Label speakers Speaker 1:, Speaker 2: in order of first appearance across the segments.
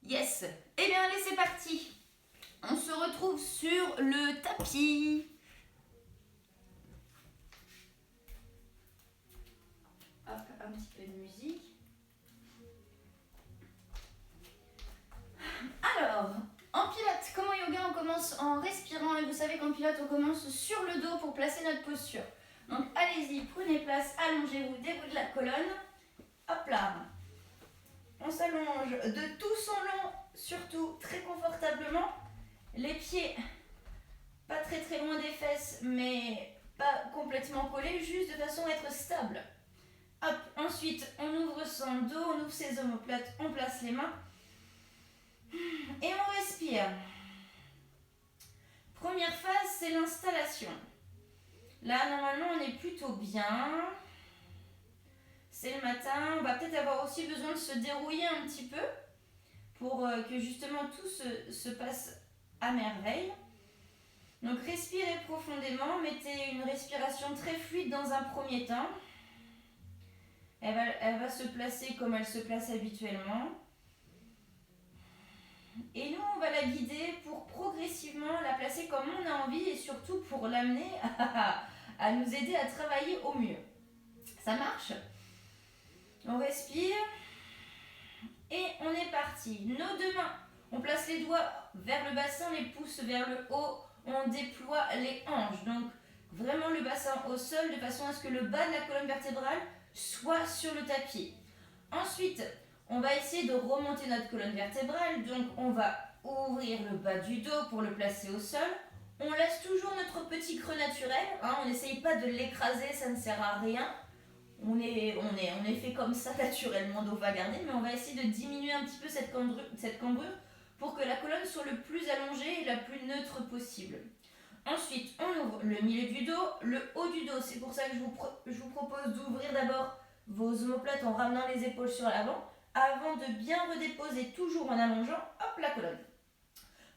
Speaker 1: Yes. Eh bien, allez, c'est parti. On se retrouve sur le tapis. Hop, un petit peu de musique. Alors, en pilates, comme en yoga, on commence en respirant. Et vous savez qu'en pilates, on commence sur le dos pour placer notre posture. Donc, allez-y, prenez place, allongez-vous, débout de la colonne. Hop là. On s'allonge de tout son long, surtout très confortablement. Les pieds pas très très loin des fesses, mais pas complètement collés, juste de façon à être stable. Hop, ensuite on ouvre son dos, on ouvre ses omoplates, on place les mains et on respire. Première phase, c'est l'installation. Là, normalement, on est plutôt bien. C'est le matin, on va peut-être avoir aussi besoin de se dérouiller un petit peu pour que justement tout se passe à merveille. Donc respirez profondément, mettez une respiration très fluide dans un premier temps. Elle va se placer comme elle se place habituellement. Et nous, on va la guider pour progressivement la placer comme on a envie et surtout pour l'amener à nous aider à travailler au mieux. Ça marche ? On respire et on est parti. Nos deux mains, on place les doigts vers le bassin, les pouces vers le haut. On déploie les hanches, donc vraiment le bassin au sol de façon à ce que le bas de la colonne vertébrale soit sur le tapis. Ensuite, on va essayer de remonter notre colonne vertébrale, donc on va ouvrir le bas du dos pour le placer au sol. On laisse toujours notre petit creux naturel, on n'essaye pas de l'écraser, ça ne sert à rien. On est fait comme ça naturellement, donc on va garder, mais on va essayer de diminuer un petit peu cette cambrure pour que la colonne soit le plus allongée et la plus neutre possible. Ensuite, on ouvre le milieu du dos, le haut du dos. C'est pour ça que je vous propose d'ouvrir d'abord vos omoplates en ramenant les épaules sur l'avant, avant de bien redéposer, toujours en allongeant, hop, la colonne.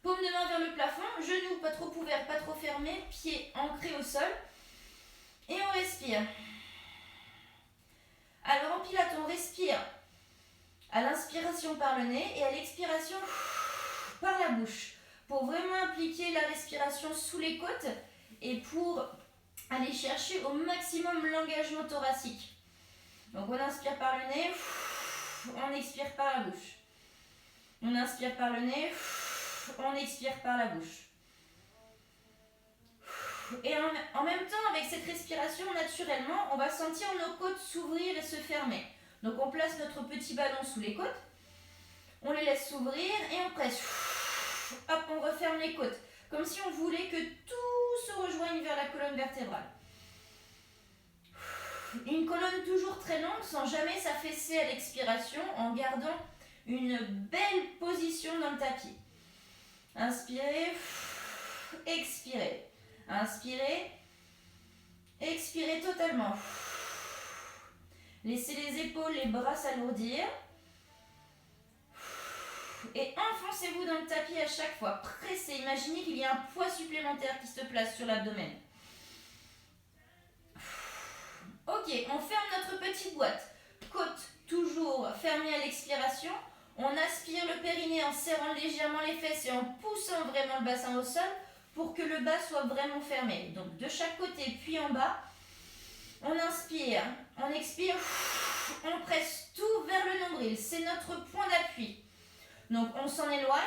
Speaker 1: Paume de main vers le plafond, genoux pas trop ouverts, pas trop fermés, pieds ancrés au sol. Et on respire. Alors en pilates, on respire à l'inspiration par le nez et à l'expiration par la bouche, pour vraiment impliquer la respiration sous les côtes et pour aller chercher au maximum l'engagement thoracique. Donc on inspire par le nez, on expire par la bouche. On inspire par le nez, on expire par la bouche. Et en même temps, avec cette respiration, naturellement, on va sentir nos côtes s'ouvrir et se fermer. Donc on place notre petit ballon sous les côtes, on les laisse s'ouvrir et on presse. Hop, on referme les côtes, comme si on voulait que tout se rejoigne vers la colonne vertébrale. Une colonne toujours très longue, sans jamais s'affaisser à l'expiration, en gardant une belle position dans le tapis. Inspirez, expirez. Inspirez, expirez totalement. Laissez les épaules, les bras s'alourdir. Et enfoncez-vous dans le tapis à chaque fois. Pressez, imaginez qu'il y a un poids supplémentaire qui se place sur l'abdomen. Ok, on ferme notre petite boîte. Côte toujours fermée à l'expiration. On aspire le périnée en serrant légèrement les fesses et en poussant vraiment le bassin au sol pour que le bas soit vraiment fermé. Donc de chaque côté puis en bas. On inspire, on expire, on presse tout vers le nombril. C'est notre point d'appui. Donc on s'en éloigne.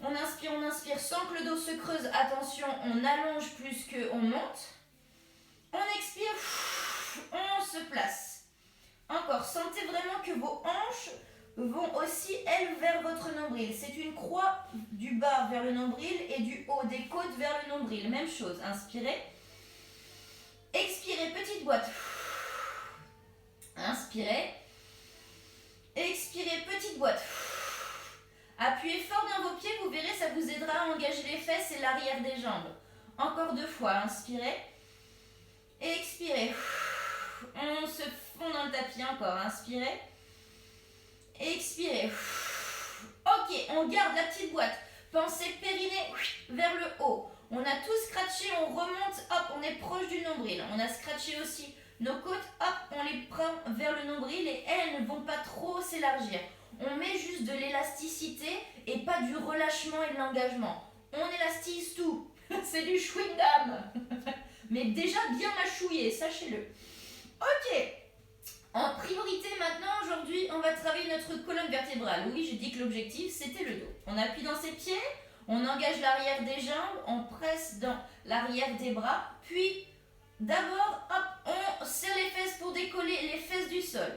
Speaker 1: On inspire sans que le dos se creuse. Attention, on allonge plus qu'on monte. On expire, on se place. Encore, sentez vraiment que vos hanches vont aussi, elles, vers votre nombril. C'est une croix du bas vers le nombril et du haut des côtes vers le nombril. Même chose, inspirez. Expirez, petite boîte. Inspirez. Expirez, petite boîte. Appuyez fort dans vos pieds, vous verrez, ça vous aidera à engager les fesses et l'arrière des jambes. Encore 2 fois, inspirez. Expirez. On se fond dans le tapis encore, inspirez. Expirez. Ok, on garde la petite boîte. Pensez périnée vers le haut. On a tout scratché, on remonte, hop, on est proche du nombril. On a scratché aussi nos côtes, hop, on les prend vers le nombril et elles ne vont pas trop s'élargir. On met juste de l'élasticité et pas du relâchement et de l'engagement. On élastise tout. C'est du chewing-gum. Mais déjà bien mâchouillé, sachez-le. Ok. En priorité maintenant, aujourd'hui, on va travailler notre colonne vertébrale. Oui, j'ai dit que l'objectif, c'était le dos. On appuie dans ses pieds, on engage l'arrière des jambes, on presse dans l'arrière des bras, puis d'abord, hop, on serre les fesses pour décoller les fesses du sol.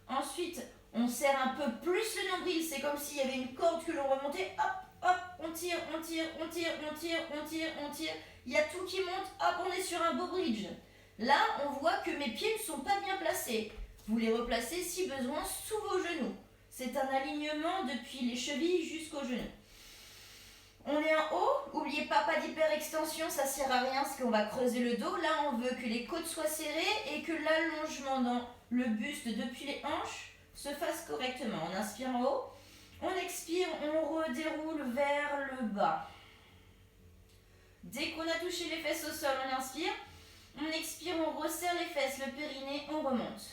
Speaker 1: Ensuite, on serre un peu plus le nombril, c'est comme s'il y avait une corde que l'on remontait, hop, hop, on tire, on tire, on tire, on tire, on tire, on tire. Il y a tout qui monte, hop, on est sur un beau bridge. Là, on voit que mes pieds ne sont pas bien placés. Vous les replacez si besoin sous vos genoux. C'est un alignement depuis les chevilles jusqu'aux genoux. On est en haut, n'oubliez pas d'hyperextension, ça sert à rien parce qu'on va creuser le dos. Là, on veut que les côtes soient serrées et que l'allongement dans le buste depuis les hanches se fasse correctement. On inspire en haut, on expire, on redéroule vers le bas. Dès qu'on a touché les fesses au sol, on inspire, on expire, on resserre les fesses, le périnée, on remonte.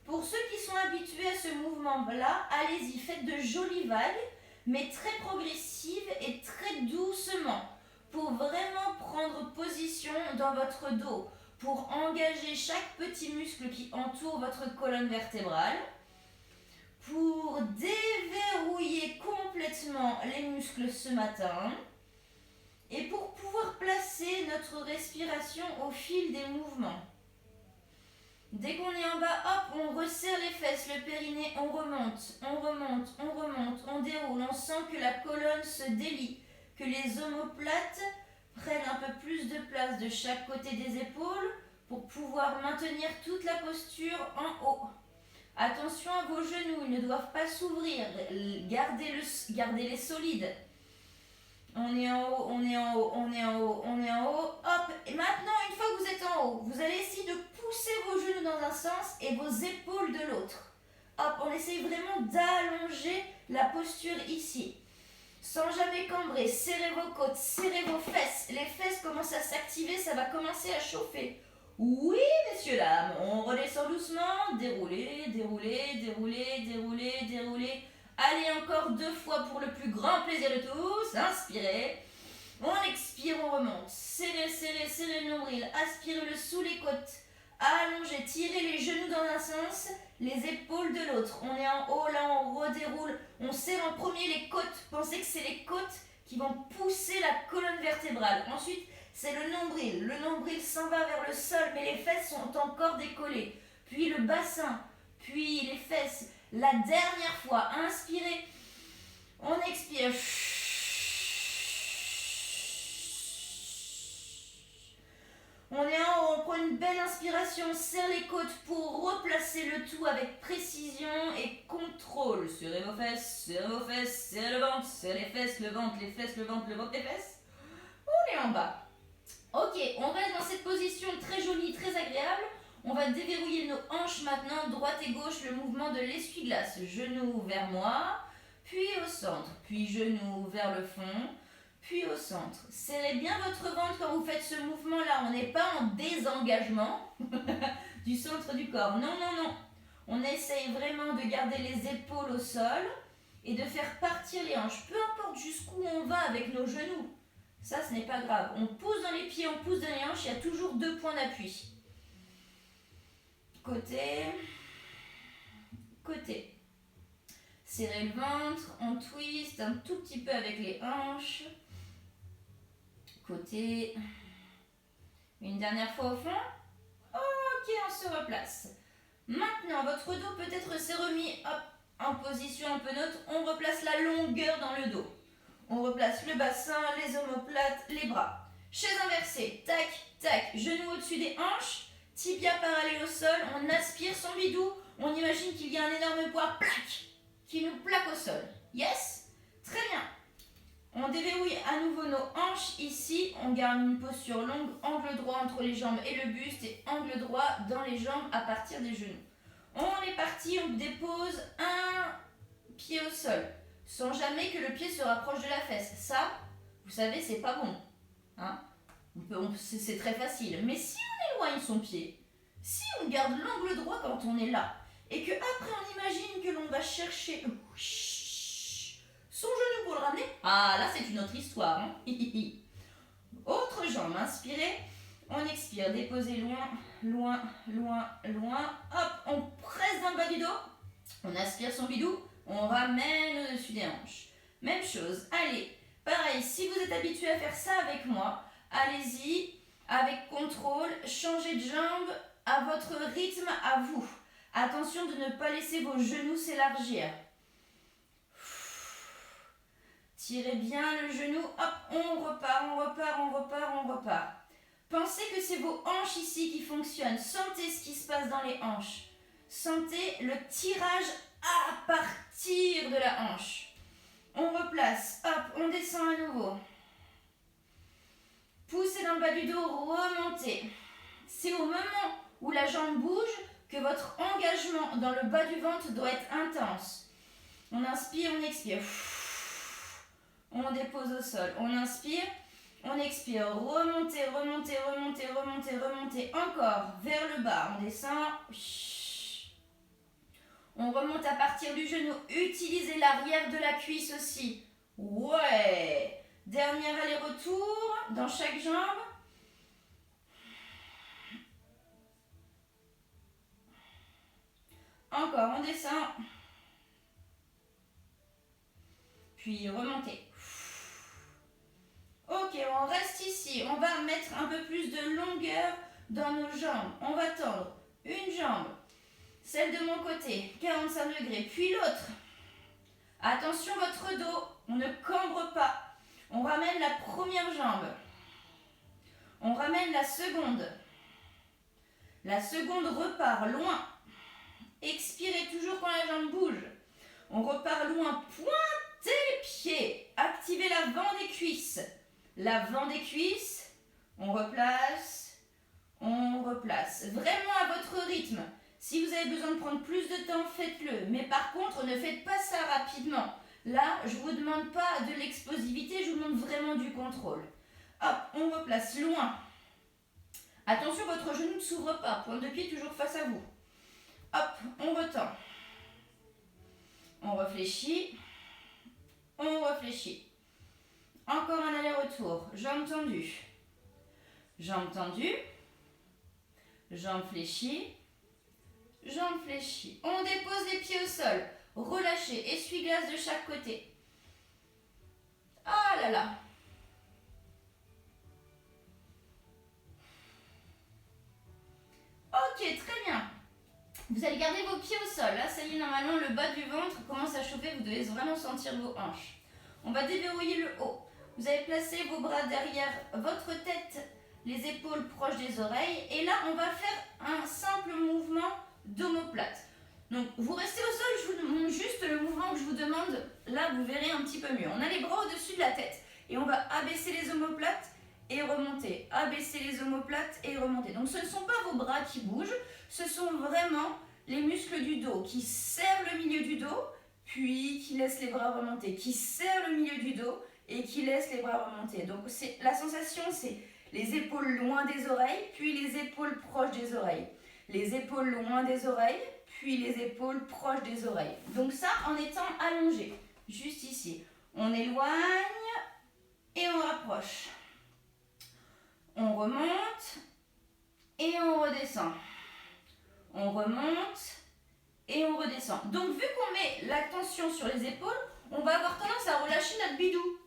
Speaker 1: Pour ceux qui sont habitués à ce mouvement-là, allez-y, faites de jolies vagues, mais très progressives et très doucement, pour vraiment prendre position dans votre dos, pour engager chaque petit muscle qui entoure votre colonne vertébrale, pour déverrouiller complètement les muscles ce matin, et pour pouvoir placer notre respiration au fil des mouvements. Dès qu'on est en bas, hop, on resserre les fesses, le périnée, on remonte, on remonte, on remonte, on déroule, on sent que la colonne se délie, que les omoplates prennent un peu plus de place de chaque côté des épaules pour pouvoir maintenir toute la posture en haut. Attention à vos genoux, ils ne doivent pas s'ouvrir, gardez-les solides. On est en haut, on est en haut, on est en haut, on est en haut, hop. Et maintenant, une fois que vous êtes en haut, vous allez essayer de pousser vos genoux dans un sens et vos épaules de l'autre. Hop, on essaye vraiment d'allonger la posture ici. Sans jamais cambrer, serrez vos côtes, serrez vos fesses. Les fesses commencent à s'activer, ça va commencer à chauffer. Oui, messieurs, dames, on redescend doucement, déroulez, déroulez, déroulez, déroulez, déroulez. Allez, encore 2 fois pour le plus grand plaisir de tous. Inspirez. On expire, on remonte. Serrez, serrez, serrez le nombril. Aspirez-le sous les côtes. Allongez, tirez les genoux dans un sens, les épaules de l'autre. On est en haut, là, on redéroule. On serre en premier les côtes. Pensez que c'est les côtes qui vont pousser la colonne vertébrale. Ensuite, c'est le nombril. Le nombril s'en va vers le sol, mais les fesses sont encore décollées. Puis le bassin, puis les fesses. La dernière fois, inspirez, on expire. On est en haut, on prend une belle inspiration, on serre les côtes pour replacer le tout avec précision et contrôle. Serrez vos fesses, serrez vos fesses, serrez le ventre, serrez les fesses, le ventre, les fesses, le ventre, les fesses. On est en bas. Ok, on reste dans cette position très jolie, très agréable. On va déverrouiller nos hanches maintenant, droite et gauche, le mouvement de l'essuie-glace. Genoux vers moi, puis au centre, puis genoux vers le fond, puis au centre. Serrez bien votre ventre quand vous faites ce mouvement-là. On n'est pas en désengagement du centre du corps. Non, non, non. On essaye vraiment de garder les épaules au sol et de faire partir les hanches. Peu importe jusqu'où on va avec nos genoux. Ça, ce n'est pas grave. On pousse dans les pieds, on pousse dans les hanches. Il y a toujours 2 points d'appui. Côté, côté. Serrez le ventre, on twist un tout petit peu avec les hanches. Côté. Une dernière fois au fond. Ok, on se replace. Maintenant, votre dos peut-être s'est remis hop, en position un peu neutre. On replace la longueur dans le dos. On replace le bassin, les omoplates, les bras. Chaise inversée. Tac, tac. Genoux au-dessus des hanches. Tibia parallèle au sol, on aspire son bidou, on imagine qu'il y a un énorme poids, plaque, qui nous plaque au sol. Yes? Très bien. On déverrouille à nouveau nos hanches ici, on garde une posture longue, angle droit entre les jambes et le buste et angle droit dans les jambes à partir des genoux. On est parti, on dépose un pied au sol, sans jamais que le pied se rapproche de la fesse. Ça, vous savez, c'est pas bon. Hein? C'est très facile. Mais si on éloigne son pied, si on garde l'angle droit quand on est là, et que après on imagine que l'on va chercher pour le ramener. Ah, là, c'est une autre histoire. Hein. Autre jambe, inspirez. On expire, déposez loin, loin, loin, loin. Hop, on presse dans le bas du dos. On aspire son bidou. On ramène au-dessus des hanches. Même chose. Allez, pareil, si vous êtes habitué à faire ça avec moi, allez-y, avec contrôle, changez de jambe à votre rythme, à vous. Attention de ne pas laisser vos genoux s'élargir. Tirez bien le genou, hop, on repart, on repart, on repart, on repart. Pensez que c'est vos hanches ici qui fonctionnent. Sentez ce qui se passe dans les hanches. Sentez le tirage à partir de la hanche. On replace, hop, on descend à nouveau. Poussez dans le bas du dos, remontez. C'est au moment où la jambe bouge que votre engagement dans le bas du ventre doit être intense. On inspire, on expire. On dépose au sol. On inspire, on expire. Remontez, remontez, remontez, remontez, remontez. Encore vers le bas. On descend. On remonte à partir du genou. Utilisez l'arrière de la cuisse aussi. Ouais. Dernier aller-retour dans chaque jambe. Encore, on descend. Puis remontez. Ok, on reste ici. On va mettre un peu plus de longueur dans nos jambes. On va tendre une jambe, celle de mon côté, 45 degrés, puis l'autre. Attention votre dos, on ne cambre pas. On ramène la première jambe. On ramène la seconde. La seconde repart loin. Expirez toujours quand la jambe bouge. On repart loin. Pointez les pieds. Activez l'avant des cuisses. L'avant des cuisses. On replace. On replace. Vraiment à votre rythme. Si vous avez besoin de prendre plus de temps, faites-le. Mais par contre, ne faites pas ça rapidement. Là, je ne vous demande pas de l'explosivité, je vous demande vraiment du contrôle. Hop, on replace loin. Attention, votre genou ne s'ouvre pas. Pointe de pied toujours face à vous. Hop, on retend. On réfléchit. On réfléchit. Encore un aller-retour. Jambes tendues. Jambes tendues. Jambes fléchies. Jambes fléchies. On dépose les pieds au sol. Relâchez. Essuie-glace de chaque côté. Ah là là. Ok, très bien. Vous allez garder vos pieds au sol. Là, ça y est, normalement, le bas du ventre commence à chauffer. Vous devez vraiment sentir vos hanches. On va déverrouiller le haut. Vous allez placer vos bras derrière votre tête, les épaules proches des oreilles. Et là, on va faire un simple mouvement d'omoplate. Donc, vous restez au sol. Je vous montre juste le mouvement que je vous demande. Là, vous verrez un petit peu mieux. On a les bras au-dessus de la tête. Et on va abaisser les omoplates et remonter. Abaisser les omoplates et remonter. Donc, ce ne sont pas vos bras qui bougent. Ce sont vraiment les muscles du dos qui serrent le milieu du dos, puis qui laissent les bras remonter, qui serrent le milieu du dos et qui laissent les bras remonter. Donc la sensation, c'est les épaules loin des oreilles, puis les épaules proches des oreilles. Les épaules loin des oreilles, puis les épaules proches des oreilles. Donc ça en étant allongé, juste ici. On éloigne et on rapproche. On remonte et on redescend. On remonte et on redescend. Donc, vu qu'on met la tension sur les épaules, on va avoir tendance à relâcher notre bidou.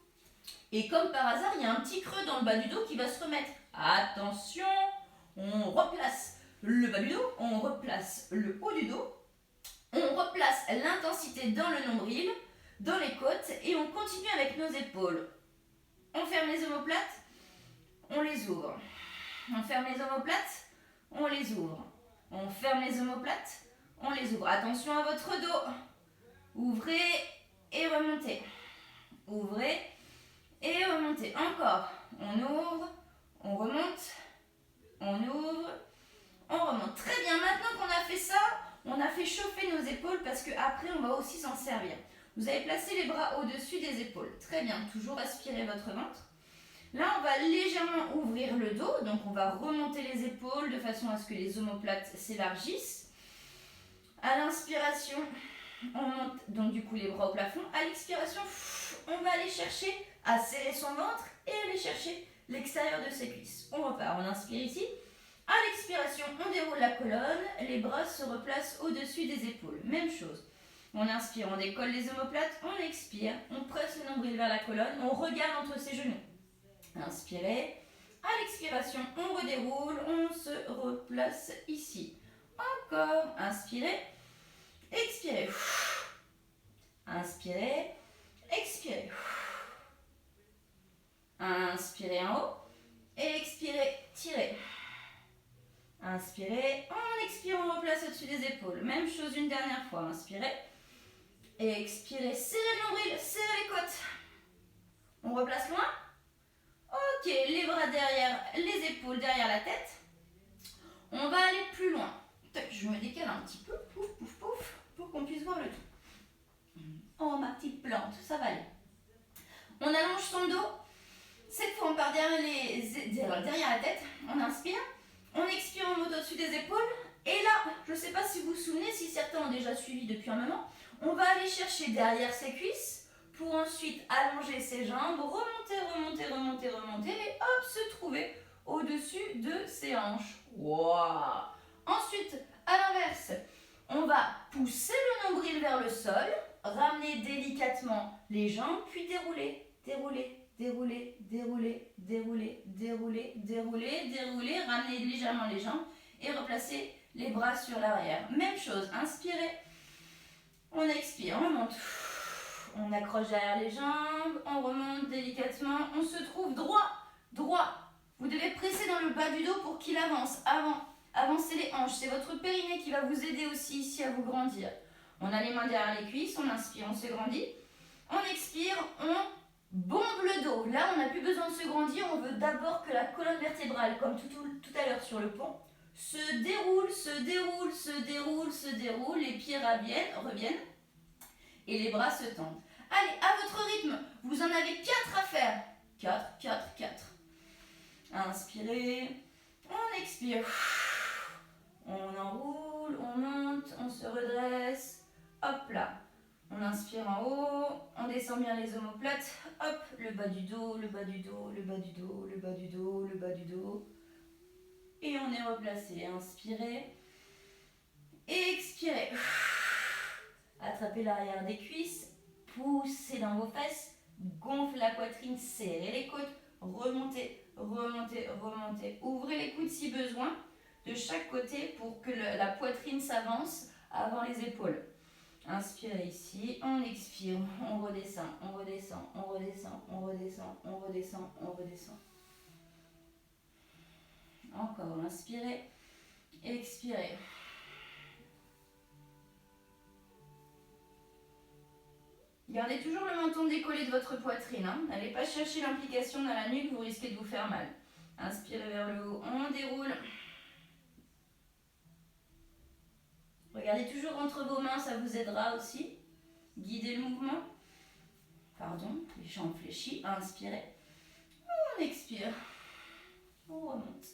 Speaker 1: Et comme par hasard, il y a un petit creux dans le bas du dos qui va se remettre. Attention, on replace le bas du dos, on replace le haut du dos, on replace l'intensité dans le nombril, dans les côtes et on continue avec nos épaules. On ferme les omoplates, on les ouvre. On ferme les omoplates, on les ouvre. On ferme les omoplates, on les ouvre. Attention à votre dos. Ouvrez et remontez. Ouvrez et remontez. Encore. On ouvre, on remonte, on ouvre, on remonte. Très bien. Maintenant qu'on a fait ça, on a fait chauffer nos épaules parce qu'après, on va aussi s'en servir. Vous avez placé les bras au-dessus des épaules. Très bien. Toujours aspirez votre ventre. Là, on va légèrement ouvrir le dos, donc on va remonter les épaules de façon à ce que les omoplates s'élargissent. À l'inspiration, On monte donc du coup les bras au plafond. À l'expiration, on va aller chercher à serrer son ventre et aller chercher l'extérieur de ses cuisses. On repart, on inspire ici. À l'expiration, on déroule la colonne, les bras se replacent au-dessus des épaules. Même chose. On inspire, on décolle les omoplates, on expire, on presse le nombril vers la colonne, on regarde entre ses genoux. Inspirez. À l'expiration, on redéroule, on se replace ici. Encore, inspirez, expirez. Inspirez, expirez. Inspirez en haut, et expirez, tirez. Inspirez, on expire, on replace au-dessus des épaules. Même chose une dernière fois, inspirez. Et expirez, serrez le nombril, serrez les côtes. On replace loin. Ok, les bras derrière, les épaules derrière la tête. On va aller plus loin. Je me décale un petit peu, pouf, pouf, pouf, pour qu'on puisse voir le tout. Oh, ma petite plante, ça va aller. On allonge son dos. Cette fois, on part derrière la tête. On inspire. On expire, on monte au-dessus des épaules. Et là, je ne sais pas si vous vous souvenez, si certains ont déjà suivi depuis un moment, on va aller chercher derrière ses cuisses pour ensuite allonger ses jambes, remonter, remonter, remonter, remonter et hop, se trouver au-dessus de ses hanches. Wow. Ensuite, à l'inverse, on va pousser le nombril vers le sol, ramener délicatement les jambes, puis dérouler, dérouler, dérouler, dérouler, dérouler, dérouler, dérouler, dérouler, ramener légèrement les jambes et replacer les bras sur l'arrière. Même chose, inspirez, on expire, on monte, on accroche derrière les jambes, on remonte délicatement, on se trouve droit, droit. Vous devez presser dans le bas du dos pour qu'il avance, avancez les hanches, c'est votre périnée qui va vous aider aussi ici à vous grandir. On a les mains derrière les cuisses, on inspire, on se grandit, on expire, on bombe le dos. Là, on n'a plus besoin de se grandir, on veut d'abord que la colonne vertébrale, comme tout à l'heure sur le pont, se déroule, se déroule, se déroule, se déroule, les pieds reviennent et les bras se tendent. Allez, à votre rythme, vous en avez 4 à faire. 4, 4, 4. Inspirez, on expire, on enroule, on monte, on se redresse, hop là. On inspire en haut, on descend bien les omoplates, hop, le bas du dos, le bas du dos, le bas du dos, le bas du dos, le bas du dos. Et on est replacé. Inspirez. Expirez. Attrapez l'arrière des cuisses. Poussez dans vos fesses. Gonflez la poitrine. Serrez les côtes. Remontez, remontez, remontez. Ouvrez les coudes si besoin de chaque côté pour que la poitrine s'avance avant les épaules. Inspirez ici. On expire. On redescend, on redescend, on redescend, on redescend, on redescend, on redescend. Encore, inspirez, expirez. Gardez toujours le menton décollé de votre poitrine. N'allez pas chercher l'implication dans la nuque, vous risquez de vous faire mal. Inspirez vers le haut, on déroule. Regardez toujours entre vos mains, ça vous aidera aussi. Guidez le mouvement. Pardon, les jambes fléchies. Inspirez. On expire. On remonte.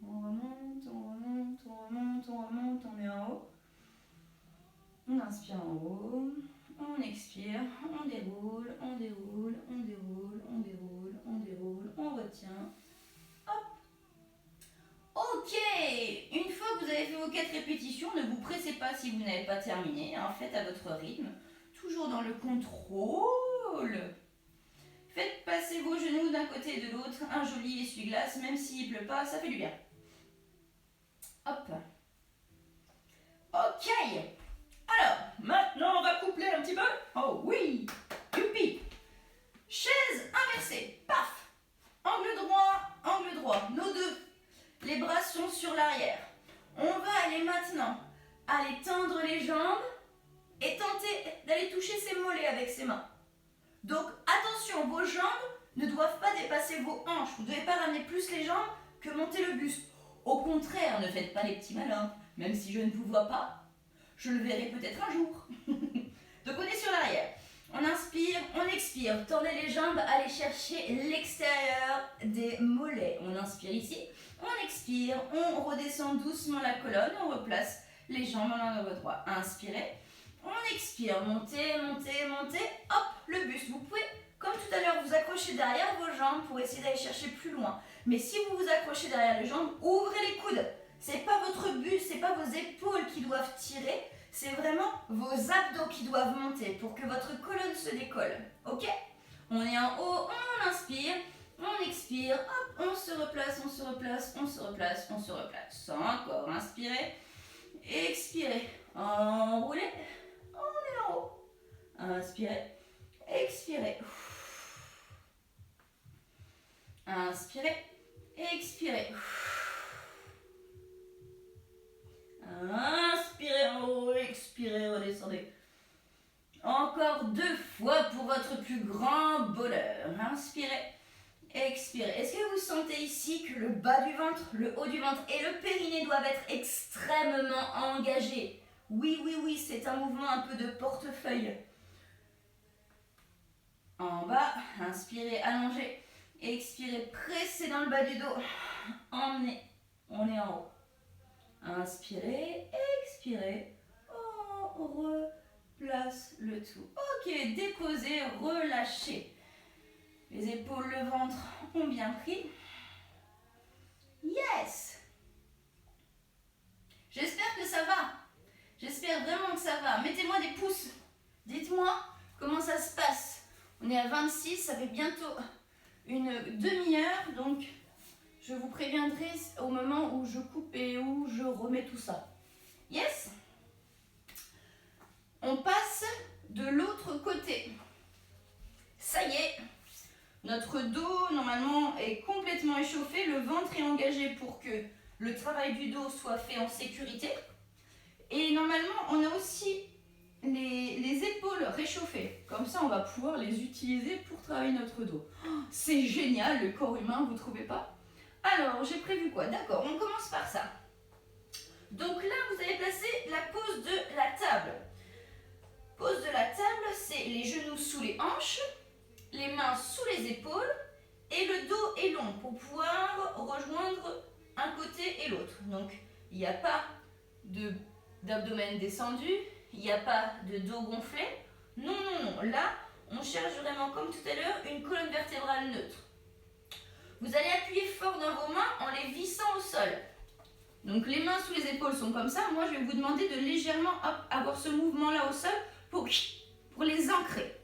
Speaker 1: On remonte, on remonte, on remonte, on remonte, on est en haut. On inspire en haut, on expire, on déroule, on déroule, on déroule, on déroule, on déroule, on retient. Hop. Ok, une fois que vous avez fait vos 4 répétitions, ne vous pressez pas si vous n'avez pas terminé. Faites à votre rythme, toujours dans le contrôle. Faites passer vos genoux d'un côté et de l'autre, un joli essuie-glace, même s'il ne pleut pas, ça fait du bien. Hop. Ok. Alors, maintenant on va coupler un petit peu. Oh oui. Youpi. Chaise inversée. Paf. Angle droit. Nos deux. Les bras sont sur l'arrière. On va aller maintenant aller tendre les jambes et tenter d'aller toucher ses mollets avec ses mains. Donc attention, vos jambes ne doivent pas dépasser vos hanches. Vous ne devez pas ramener plus les jambes que monter le buste. Au contraire, ne faites pas les petits malins. Même si je ne vous vois pas, je le verrai peut-être un jour. Donc on est sur l'arrière. On inspire, on expire. Tendez les jambes, allez chercher l'extérieur des mollets. On inspire ici, on expire, on redescend doucement la colonne, on replace les jambes en l'un dans votre droit. Inspirez, on expire. expire, montez, montez, montez, hop, le buste. Vous pouvez, comme tout à l'heure, vous accrocher derrière vos jambes pour essayer d'aller chercher plus loin. Mais si vous vous accrochez derrière les jambes, ouvrez les coudes. C'est pas votre buste, c'est pas vos épaules qui doivent tirer, c'est vraiment vos abdos qui doivent monter pour que votre colonne se décolle. Ok? On est en haut, on inspire, on expire, hop, on se replace, on se replace, on se replace, on se replace. Encore, inspirez, expirez, enroulez, on est en haut. Inspirez, expirez. Inspirez, expirez. Inspirez en haut, expirez, redescendez. Encore 2 fois pour votre plus grand bonheur. Inspirez, expirez. Est-ce que vous sentez ici que le bas du ventre, le haut du ventre et le périnée doivent être extrêmement engagés? Oui, oui, oui, c'est un mouvement un peu de portefeuille. En bas, inspirez, allongez. Expirez, pressez dans le bas du dos. Emmenez, on est en haut. Inspirez, expirez, on replace le tout. Ok, déposez, relâchez. Les épaules, le ventre ont bien pris. Yes! J'espère que ça va. J'espère vraiment que ça va. Mettez-moi des pouces. Dites-moi comment ça se passe. On est à 26, ça fait bientôt une demi-heure, donc je vous préviendrai au moment où je coupe et où je remets tout ça. Yes? On passe de l'autre côté. Ça y est, notre dos normalement est complètement échauffé, le ventre est engagé pour que le travail du dos soit fait en sécurité. Et normalement, on a aussi les épaules réchauffées. Comme ça, on va pouvoir les utiliser pour travailler notre dos. Oh, c'est génial, le corps humain, vous trouvez pas? Alors, j'ai prévu quoi? D'accord, on commence par ça. Donc là, vous allez placer la pose de la table. Pose de la table, c'est les genoux sous les hanches, les mains sous les épaules et le dos est long pour pouvoir rejoindre un côté et l'autre. Donc, il n'y a pas d'abdomen descendu, il n'y a pas de dos gonflé. Non, non, non. Là, on cherche vraiment, comme tout à l'heure, une colonne vertébrale neutre. Vous allez appuyer fort dans vos mains en les vissant au sol. Donc les mains sous les épaules sont comme ça. Moi, je vais vous demander de légèrement avoir ce mouvement-là au sol pour les ancrer.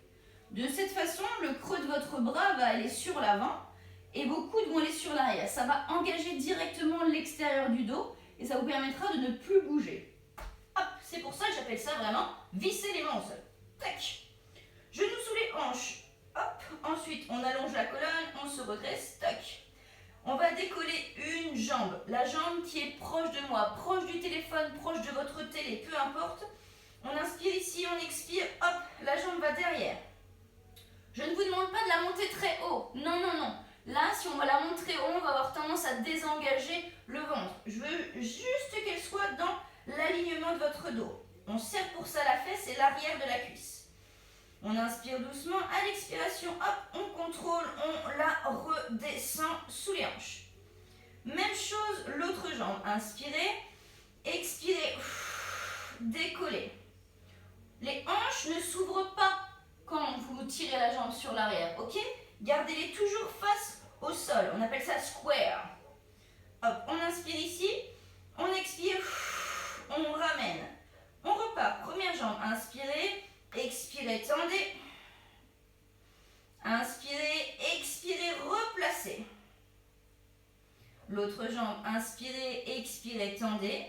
Speaker 1: De cette façon, le creux de votre bras va aller sur l'avant et vos coudes vont aller sur l'arrière. Ça va engager directement l'extérieur du dos et ça vous permettra de ne plus bouger. Hop, c'est pour ça que j'appelle ça vraiment visser les mains au sol. Tac. Genoux sous les hanches. Hop, ensuite on allonge la colonne, on se redresse, tac. On va décoller une jambe, la jambe qui est proche de moi, proche du téléphone, proche de votre télé, peu importe. On inspire ici, on expire, hop, la jambe va derrière. Je ne vous demande pas de la monter très haut, non, non, non. Là, si on va la monter très haut, on va avoir tendance à désengager le ventre. Je veux juste qu'elle soit dans l'alignement de votre dos. On serre pour ça la fesse et l'arrière de la cuisse. On inspire doucement, à l'expiration, hop, on contrôle, on la redescend sous les hanches. Même chose, l'autre jambe. Inspirez, expirez, décollez. Les hanches ne s'ouvrent pas quand vous tirez la jambe sur l'arrière, ok? Gardez-les toujours face au sol, on appelle ça square. Hop, on inspire ici, on expire, on ramène. On repart, première jambe, inspirez. Expirez, tendez. Inspirez, expirez, replacez. L'autre jambe, inspirez, expirez, tendez.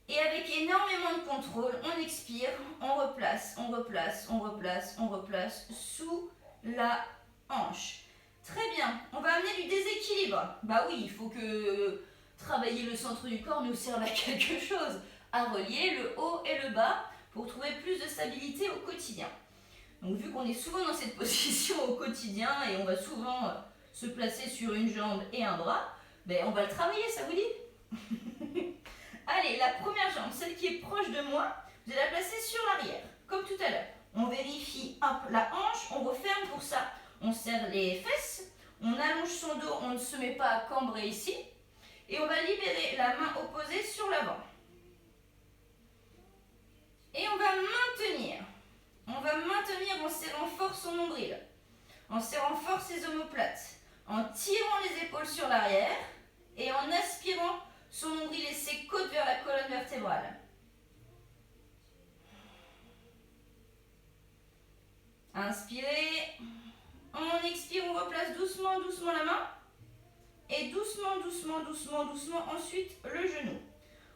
Speaker 1: Et avec énormément de contrôle, on expire, on replace, on replace, on replace, on replace sous la hanche. Très bien, on va amener du déséquilibre. Bah oui, il faut que travailler le centre du corps nous serve à quelque chose. À relier le haut et le bas pour trouver plus de stabilité au quotidien. Donc vu qu'on est souvent dans cette position au quotidien et on va souvent se placer sur une jambe et un bras, ben on va le travailler, ça vous dit? Allez, la première jambe, celle qui est proche de moi, vous allez la placer sur l'arrière, comme tout à l'heure. On vérifie, hop, la hanche, on referme pour ça. On serre les fesses, on allonge son dos, on ne se met pas à cambrer ici. Et on va libérer la main opposée sur l'avant. Et on va maintenir. en serrant fort ses omoplates, en tirant les épaules sur l'arrière et en aspirant son nombril et ses côtes vers la colonne vertébrale. Inspirez. On expire, on replace doucement, doucement la main. Et doucement, doucement, doucement, doucement, ensuite le genou.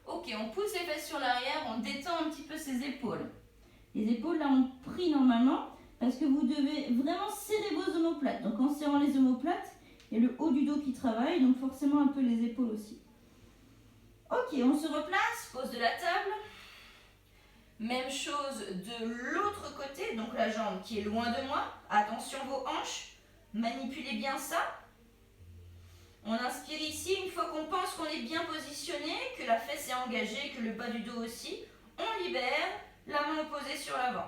Speaker 1: Ok, on pousse les fesses sur l'arrière, on détend un petit peu ses épaules. Les épaules là ont pris normalement parce que vous devez vraiment serrer vos omoplates. Donc en serrant les omoplates, il y a le haut du dos qui travaille, donc forcément un peu les épaules aussi. Ok, on se replace, pose de la table. Même chose de l'autre côté, donc la jambe qui est loin de moi. Attention vos hanches, manipulez bien ça. On inspire ici, une fois qu'on pense qu'on est bien positionné, que la fesse est engagée, que le bas du dos aussi, on libère, la main opposée sur l'avant.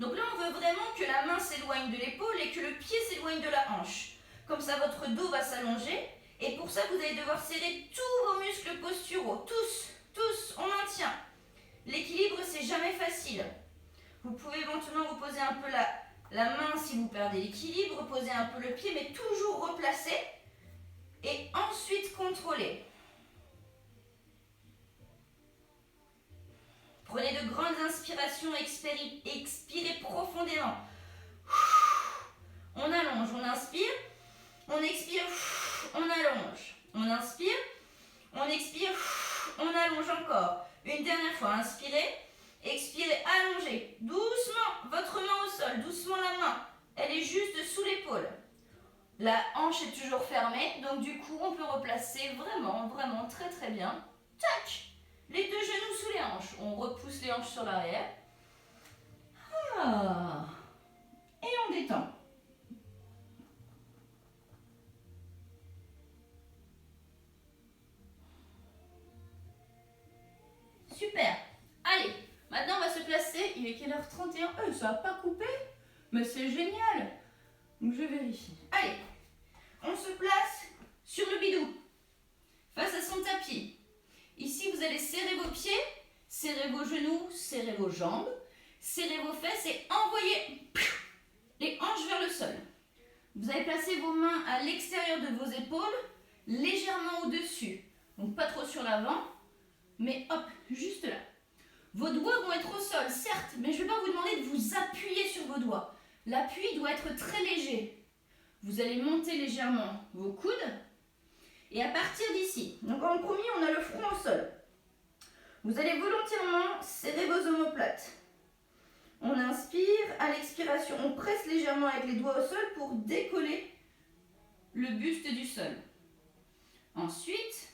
Speaker 1: Donc là, on veut vraiment que la main s'éloigne de l'épaule et que le pied s'éloigne de la hanche. Comme ça, votre dos va s'allonger. Et pour ça, vous allez devoir serrer tous vos muscles posturaux. Tous, on maintient. L'équilibre, c'est jamais facile. Vous pouvez éventuellement reposer un peu la main si vous perdez l'équilibre, reposer un peu le pied, mais toujours replacer. Et ensuite, contrôler. Prenez de grandes inspirations, expirez profondément. On allonge, on inspire, on expire, on allonge. On inspire, on expire, on allonge encore. Une dernière fois, inspirez, expirez, allongez. Doucement, votre main au sol, doucement la main. Elle est juste sous l'épaule. La hanche est toujours fermée, donc du coup, on peut replacer vraiment, vraiment très très bien. Tac! Les deux genoux sous les hanches. On repousse les hanches sur l'arrière. Ah. Et on détend. Super. Allez, maintenant on va se placer. Il est quelle heure 31 ? Ça n'a pas coupé. Mais c'est génial. Donc je vérifie. Allez, on se place sur le bidou, face à son tapis. Ici, vous allez serrer vos pieds, serrer vos genoux, serrer vos jambes, serrer vos fesses et envoyer les hanches vers le sol. Vous allez placer vos mains à l'extérieur de vos épaules, légèrement au-dessus. Donc pas trop sur l'avant, mais hop, juste là. Vos doigts vont être au sol, certes, mais je ne vais pas vous demander de vous appuyer sur vos doigts. L'appui doit être très léger. Vous allez monter légèrement vos coudes. Et à partir d'ici, donc en premier, on a le front au sol. Vous allez volontairement serrer vos omoplates. On inspire, à l'expiration, on presse légèrement avec les doigts au sol pour décoller le buste du sol. Ensuite,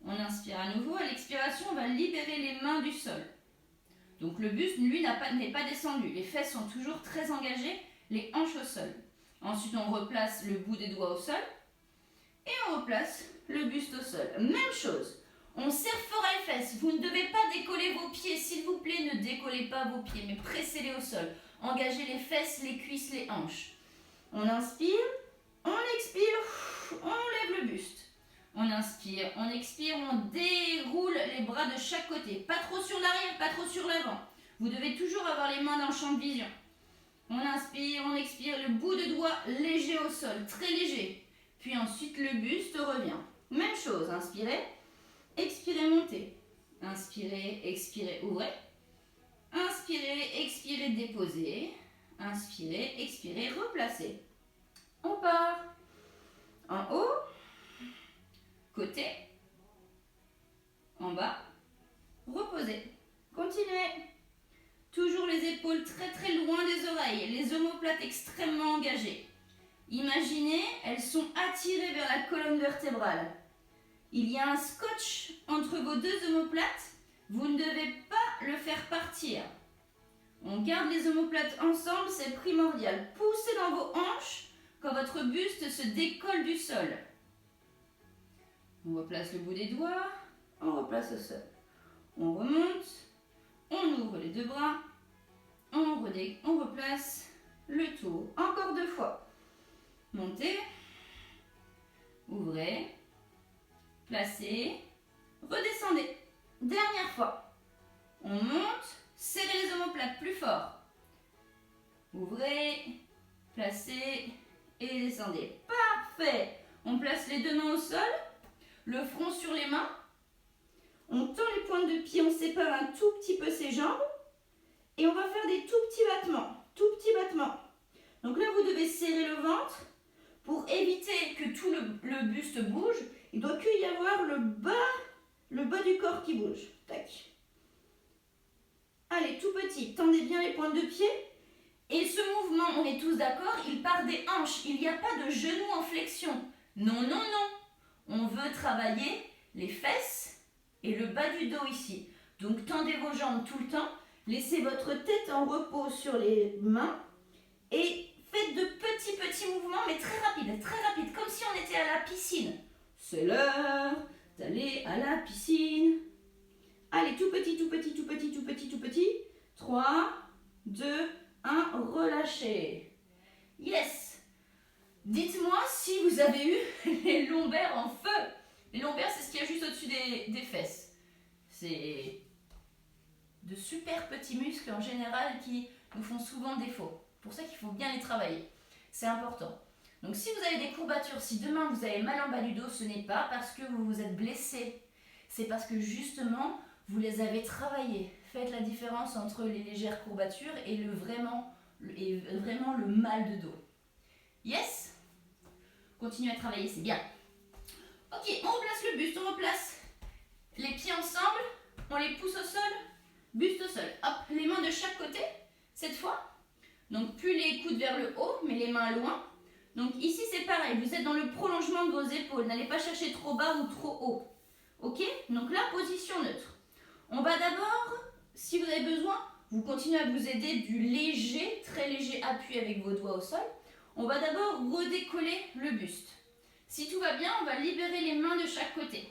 Speaker 1: on inspire à nouveau, à l'expiration, on va libérer les mains du sol. Donc le buste, lui, n'est pas descendu. Les fesses sont toujours très engagées, les hanches au sol. Ensuite, on replace le bout des doigts au sol et on replace le buste au sol. Même chose, on serre fort les fesses. Vous ne devez pas décoller vos pieds, s'il vous plaît, ne décollez pas vos pieds, mais pressez-les au sol. Engagez les fesses, les cuisses, les hanches. On inspire, on expire, on lève le buste. On inspire, on expire, on déroule les bras de chaque côté. Pas trop sur l'arrière, pas trop sur l'avant. Vous devez toujours avoir les mains dans le champ de vision. On inspire, on expire, le bout de doigt léger au sol, très léger. Puis ensuite, le buste revient. Même chose, inspirez, expirez, montez. Inspirez, expirez, ouvrez. Inspirez, expirez, déposez. Inspirez, expirez, replacez. On part. En haut, côté, en bas, reposez. Continuez. Toujours les épaules très très loin des oreilles, les omoplates extrêmement engagées. Imaginez, elles sont attirées vers la colonne vertébrale. Il y a un scotch entre vos deux omoplates. Vous ne devez pas le faire partir. On garde les omoplates ensemble, c'est primordial. Poussez dans vos hanches quand votre buste se décolle du sol. On replace le bout des doigts, on replace au sol. On remonte, on ouvre les deux bras, on replace le tout. Encore 2 fois. Montez, ouvrez, placez, redescendez. Dernière fois. On monte, serrez les omoplates plus fort. Ouvrez, placez et descendez. Parfait. On place les deux mains au sol, le front sur les mains. On tend les pointes de pied, on sépare un tout petit peu ses jambes. Et on va faire des tout petits battements. Tout petits battements. Donc là, vous devez serrer le ventre. Pour éviter que tout le buste bouge, il doit que y avoir le bas du corps qui bouge. Tac. Allez, tout petit, tendez bien les pointes de pied. Et ce mouvement, on est tous d'accord, il part des hanches. Il n'y a pas de genoux en flexion. Non, non, non. On veut travailler les fesses et le bas du dos ici. Donc tendez vos jambes tout le temps. Laissez votre tête en repos sur les mains. Et faites de petits mouvements, mais très rapides, comme si on était à la piscine. C'est l'heure d'aller à la piscine. Allez, tout petit. 3, 2, 1, relâchez. Yes. Dites-moi si vous avez eu les lombaires en feu. Les lombaires, c'est ce qu'il y a juste au-dessus des fesses. C'est de super petits muscles en général qui nous font souvent défaut. C'est pour ça qu'il faut bien les travailler. C'est important. Donc si vous avez des courbatures, si demain vous avez mal en bas du dos, ce n'est pas parce que vous vous êtes blessé. C'est parce que justement, vous les avez travaillées. Faites la différence entre les légères courbatures et vraiment le mal de dos. Yes? Continuez à travailler, c'est bien. Ok, on replace le buste, on replace les pieds ensemble, on les pousse au sol, buste au sol. Hop, les mains de chaque côté, cette fois. Donc plus les coudes vers le haut, mais les mains loin. Donc ici c'est pareil, vous êtes dans le prolongement de vos épaules. N'allez pas chercher trop bas ou trop haut. Ok? Donc là, position neutre. On va d'abord, si vous avez besoin, vous continuez à vous aider du léger, très léger appui avec vos doigts au sol. On va d'abord redécoller le buste. Si tout va bien, on va libérer les mains de chaque côté.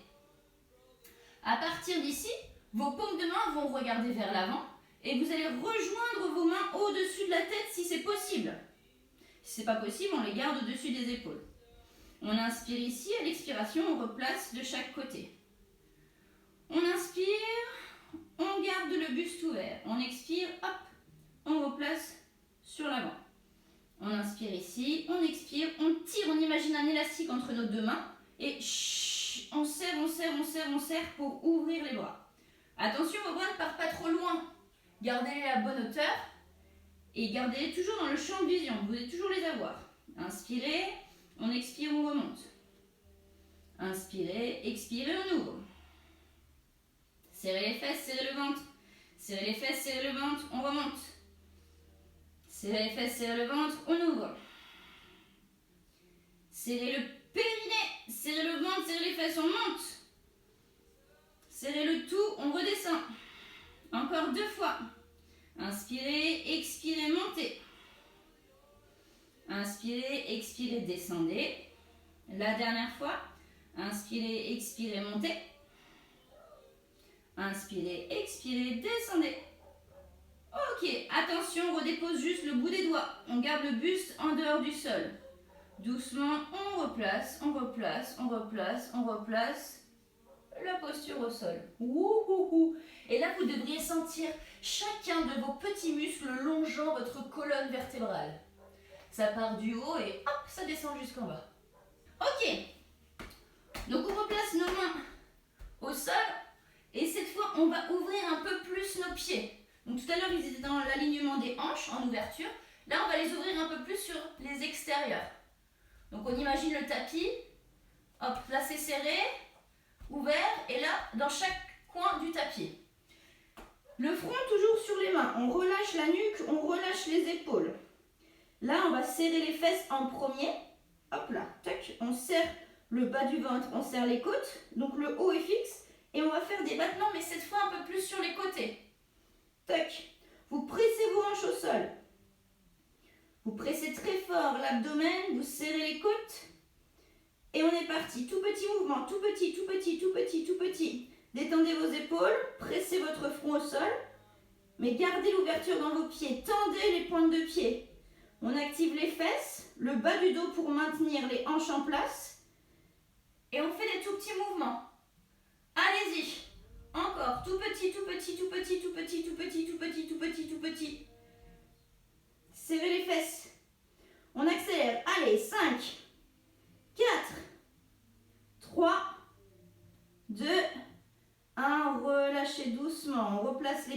Speaker 1: À partir d'ici, vos paumes de main vont regarder vers l'avant et vous allez rejoindre vos mains au-dessus de la tête si c'est possible. Si ce n'est pas possible, on les garde au-dessus des épaules. On inspire ici, à l'expiration, on replace de chaque côté. On inspire, on garde le buste ouvert. On expire, hop, on replace sur l'avant. On inspire ici, on expire, on tire, on imagine un élastique entre nos deux mains et on serre pour ouvrir les bras. Attention, vos bras ne partent pas trop loin. Gardez-les à bonne hauteur et gardez-les toujours dans le champ de vision. Vous allez toujours les avoir. Inspirez, on expire, on remonte. Inspirez, expirez, on ouvre. Serrez les fesses, serrez le ventre. Serrez les fesses, serrez le ventre, on remonte. Serrez les fesses, serrez le ventre, on ouvre. Serrez le périnée, serrez le ventre, serrez les fesses, on monte. Serrez le tout, on redescend. Encore 2 fois. Inspirez, expirez, montez. Inspirez, expirez, descendez. La dernière fois. Inspirez, expirez, montez. Inspirez, expirez, descendez. Ok, attention, on redépose juste le bout des doigts. On garde le buste en dehors du sol. Doucement, on replace la posture au sol. Ouhouhou. Et là, vous devriez sentir chacun de vos petits muscles longeant votre colonne vertébrale. Ça part du haut et hop, ça descend jusqu'en bas. Ok. Donc, on replace nos mains au sol. Et cette fois, on va ouvrir un peu plus nos pieds. Donc tout à l'heure, ils étaient dans l'alignement des hanches, en ouverture. Là, on va les ouvrir un peu plus sur les extérieurs. Donc on imagine le tapis. Hop, là c'est serré, ouvert. Et là, dans chaque coin du tapis. Le front toujours sur les mains. On relâche la nuque, on relâche les épaules. Là, on va serrer les fesses en premier. Hop là, tac. On serre le bas du ventre, on serre les côtes. Donc le haut est fixe. Et on va faire des battements, mais cette fois un peu plus sur les côtés. Tac. Vous pressez vos hanches au sol. Vous pressez très fort l'abdomen, vous serrez les côtes. Et on est parti. Tout petit mouvement, tout petit. Détendez vos épaules, pressez votre front au sol. Mais gardez l'ouverture dans vos pieds. Tendez les pointes de pied. On active les fesses, le bas du dos pour maintenir les hanches en place. Et on fait des tout petits mouvements. Allez-y. Encore. Tout petit. Serrez les fesses. On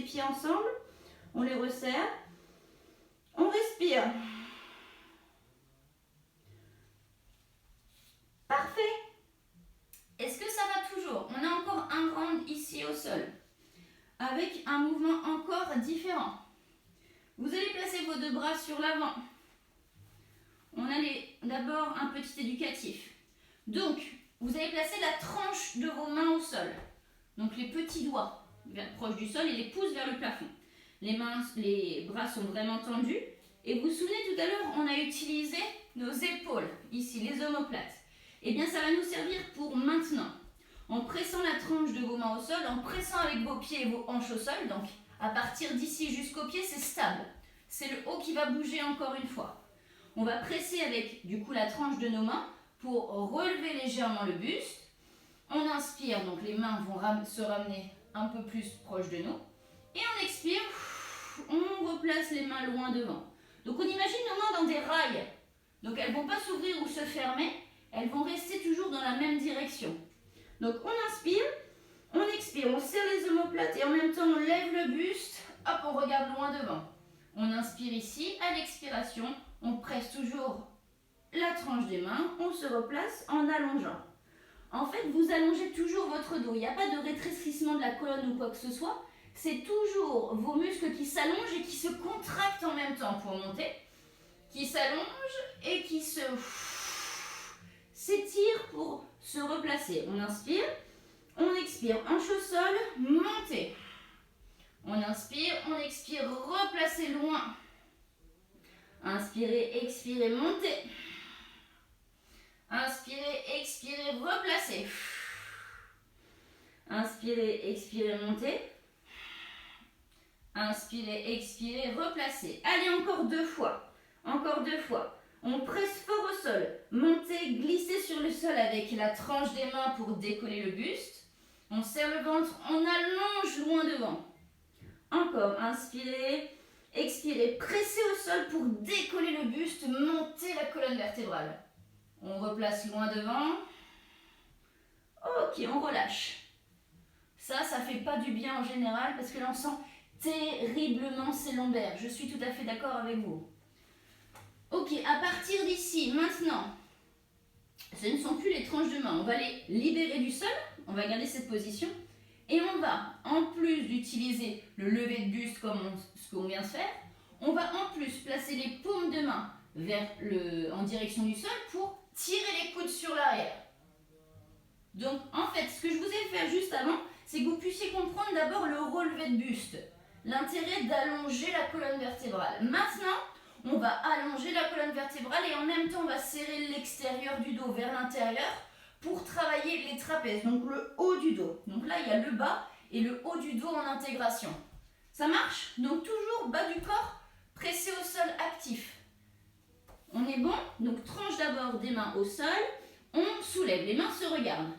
Speaker 1: pieds ensemble. On les resserre. On respire. Parfait. Est-ce que ça va toujours? On a encore un round ici au sol, avec un mouvement encore différent. Vous allez placer vos deux bras sur l'avant. On a d'abord un petit éducatif. Donc, vous allez placer la tranche de vos mains au sol. Donc les petits doigts proches du sol et les pouces vers le plafond. Les bras sont vraiment tendus. Et vous vous souvenez tout à l'heure, on a utilisé nos épaules, ici, les omoplates. Eh bien, ça va nous servir pour maintenant. En pressant la tranche de vos mains au sol, en pressant avec vos pieds et vos hanches au sol. Donc, à partir d'ici jusqu'au pied, c'est stable. C'est le haut qui va bouger encore une fois. On va presser avec, du coup, la tranche de nos mains pour relever légèrement le buste. On inspire, donc les mains vont se ramener un peu plus proche de nous. Et on expire, on replace les mains loin devant. Donc on imagine nos mains dans des rails. Donc elles ne vont pas s'ouvrir ou se fermer, elles vont rester toujours dans la même direction. Donc on inspire, on expire, on serre les omoplates et en même temps on lève le buste, hop, on regarde loin devant. On inspire ici, à l'expiration, on presse toujours la tranche des mains, on se replace en allongeant. En fait, vous allongez toujours votre dos, il n'y a pas de rétrécissement de la colonne ou quoi que ce soit, c'est toujours vos muscles qui s'allongent et qui se contractent en même temps pour monter, qui s'allongent et qui s'étirent pour se replacer. On inspire, on expire, hanche au sol, montez. On inspire, on expire, replacez loin. Inspirez, expirez, montez. Inspirez, expirez, replacez. Inspirez, expirez, montez. Inspirez, expirez, replacez. Allez, encore deux fois. Encore deux fois. On presse fort au sol. Montez, glissez sur le sol avec la tranche des mains pour décoller le buste. On serre le ventre, on allonge loin devant. Encore, inspirez, expirez, pressez au sol pour décoller le buste, montez la colonne vertébrale. On replace loin devant. Ok, on relâche. Ça fait pas du bien en général parce que l'on sent terriblement ses lombaires. Je suis tout à fait d'accord avec vous. Ok, à partir d'ici, maintenant, ce ne sont plus les tranches de main. On va les libérer du sol. On va garder cette position. Et on va, en plus d'utiliser le lever de buste comme ce qu'on vient de faire, on va en plus placer les paumes de main en direction du sol pour tirer les coudes sur l'arrière. Donc, en fait, ce que je vous ai fait juste avant, c'est que vous puissiez comprendre d'abord le relevé de buste. L'intérêt d'allonger la colonne vertébrale. Maintenant, on va allonger la colonne vertébrale et en même temps, on va serrer l'extérieur du dos vers l'intérieur pour travailler les trapèzes, donc le haut du dos. Donc là, il y a le bas et le haut du dos en intégration. Ça marche? Donc toujours bas du corps, pressé au sol, actif. On est bon? Donc tranche d'abord des mains au sol, on soulève, les mains se regardent.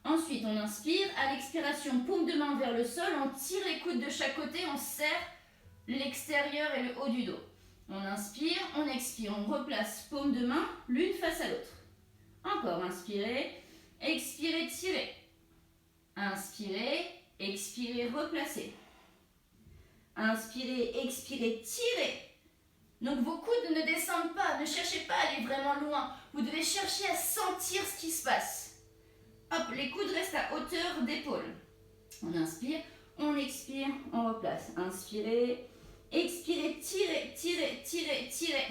Speaker 1: Ensuite, on inspire, à l'expiration, paume de main vers le sol, on tire les coudes de chaque côté, on serre l'extérieur et le haut du dos. On inspire, on expire, on replace paume de main l'une face à l'autre. Encore, inspirez, expirez, tirez. Inspirez, expirez, replacez. Inspirez, expirez, tirez. Donc vos coudes ne descendent pas, ne cherchez pas à aller vraiment loin. Vous devez chercher à sentir ce qui se passe. Hop, les coudes restent à hauteur d'épaule. On inspire, on expire, on replace. Inspirez, expirez, tirez, tirez, tirez, tirez.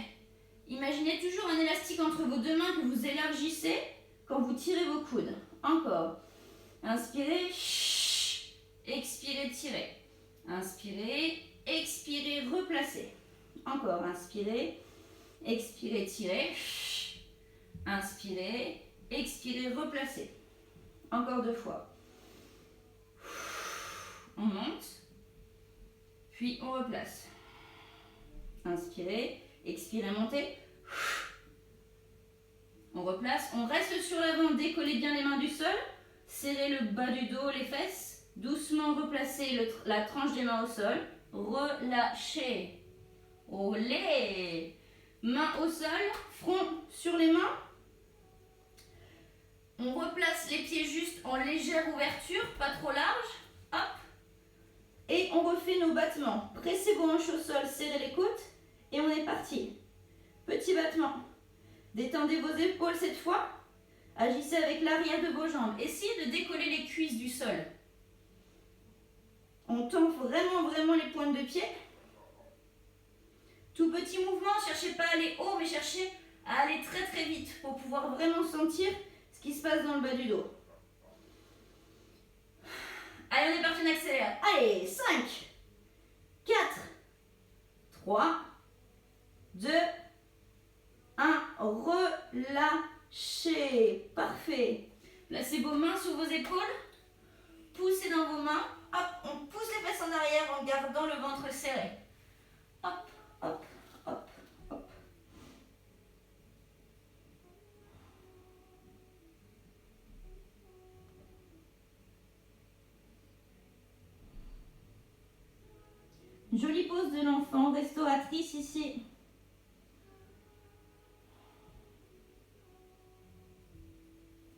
Speaker 1: Imaginez toujours un élastique entre vos deux mains que vous élargissez quand vous tirez vos coudes. Encore. Inspirez, expirez, tirez. Inspirez, expirez, replacez. Encore, inspirez, expirez, tirez. Inspirez, expirez, replacez. Encore deux fois. On monte, puis on replace. Inspirez, expirez, montez. On replace, on reste sur l'avant, décollez bien les mains du sol. Serrez le bas du dos, les fesses. Doucement replacez la tranche des mains au sol. Relâchez. Olé. Mains au sol, front sur les mains. On replace les pieds juste en légère ouverture, pas trop large. Hop. Et on refait nos battements. Pressez vos hanches au sol, serrez les côtes et on est parti. Petit battement. Détendez vos épaules cette fois. Agissez avec l'arrière de vos jambes. Essayez de décoller les cuisses du sol. On tend vraiment les pointes de pied. Tout petit mouvement, cherchez pas à aller haut, mais cherchez à aller très vite pour pouvoir vraiment sentir ce qui se passe dans le bas du dos. Allez, on est parti, on accélère. Allez, 5, 4, 3, 2, 1. Relâchez. Parfait. Placez vos mains sous vos épaules. Poussez dans vos mains. Hop, on pousse les fesses en arrière en gardant le ventre serré. Hop, hop, hop, hop. Jolie pose de l'enfant, restauratrice ici.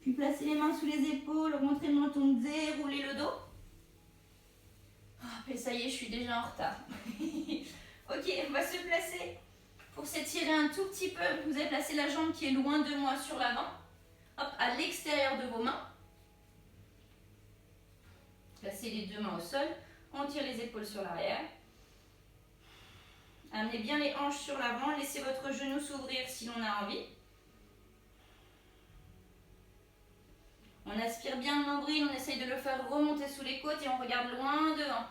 Speaker 1: Puis placez les mains sous les épaules, remontez le menton, déroulez le dos. Et ça y est, je suis déjà en retard. Ok, on va se placer pour s'étirer un tout petit peu. Vous allez placer la jambe qui est loin de moi sur l'avant. Hop, à l'extérieur de vos mains. Placez les deux mains au sol. On tire les épaules sur l'arrière. Amenez bien les hanches sur l'avant. Laissez votre genou s'ouvrir si l'on a envie. On aspire bien le nombril. On essaye de le faire remonter sous les côtes et on regarde loin devant.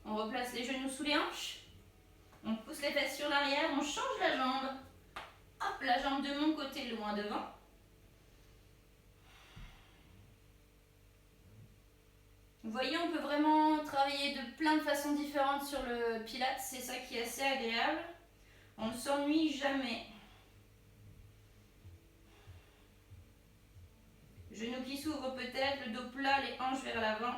Speaker 1: On replace les genoux sous les hanches. On pousse les fesses sur l'arrière. On change la jambe. Hop, la jambe de mon côté loin devant. Vous voyez, on peut vraiment travailler de plein de façons différentes sur le Pilates. C'est ça qui est assez agréable. On ne s'ennuie jamais. Genoux qui s'ouvrent peut-être, le dos plat, les hanches vers l'avant.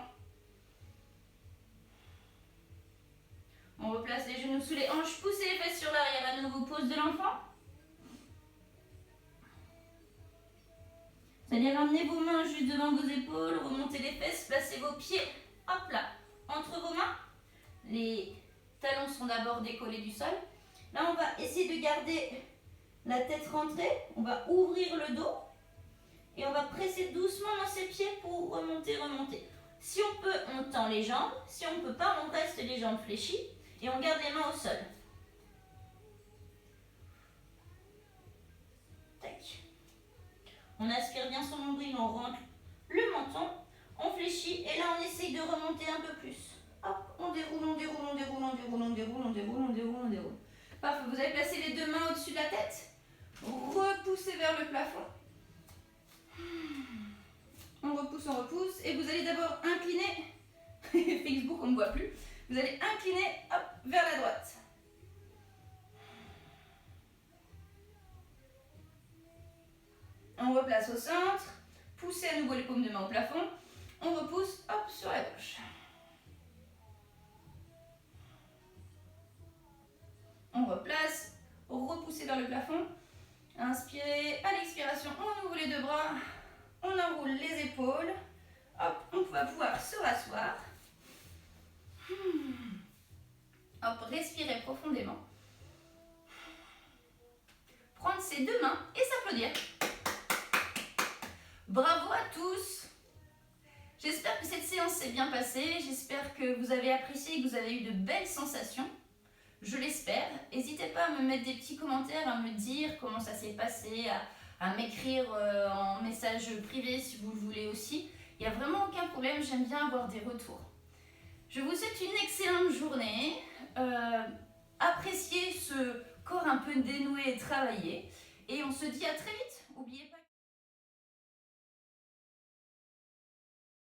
Speaker 1: On replace les genoux sous les hanches, poussez les fesses sur l'arrière, à nouveau pose de l'enfant. Vous allez ramener vos mains juste devant vos épaules, remontez les fesses, placez vos pieds, hop là, entre vos mains. Les talons sont d'abord décollés du sol. Là, on va essayer de garder la tête rentrée, on va ouvrir le dos et on va presser doucement dans ses pieds pour remonter. Si on peut, on tend les jambes, si on ne peut pas, on reste les jambes fléchies. Et on garde les mains au sol. Tac. On aspire bien son nombril, on rentre le menton, on fléchit et là on essaye de remonter un peu plus. Hop, on déroule. Parfait, vous avez placé les deux mains au-dessus de la tête. Repoussez vers le plafond. On repousse et vous allez d'abord incliner. Facebook, on ne voit plus. Vous allez incliner, hop, vers la droite. On replace au centre. Poussez à nouveau les paumes de main au plafond. On repousse, hop, sur la gauche. On replace, repoussez vers le plafond. Inspirez, à l'expiration, on ouvre les deux bras. On enroule les épaules. Hop, on va pouvoir se rasseoir. Hop, respirez profondément. Prendre ses deux mains et s'applaudir. Bravo à tous. J'espère que cette séance s'est bien passée. J'espère que vous avez apprécié et que vous avez eu de belles sensations. Je l'espère. N'hésitez pas à me mettre des petits commentaires, à me dire comment ça s'est passé, à m'écrire en message privé si vous le voulez aussi. Il n'y a vraiment aucun problème, j'aime bien avoir des retours. Je vous souhaite une excellente journée. Appréciez ce corps un peu dénoué et travaillé. Et on se dit à très vite. N'oubliez pas.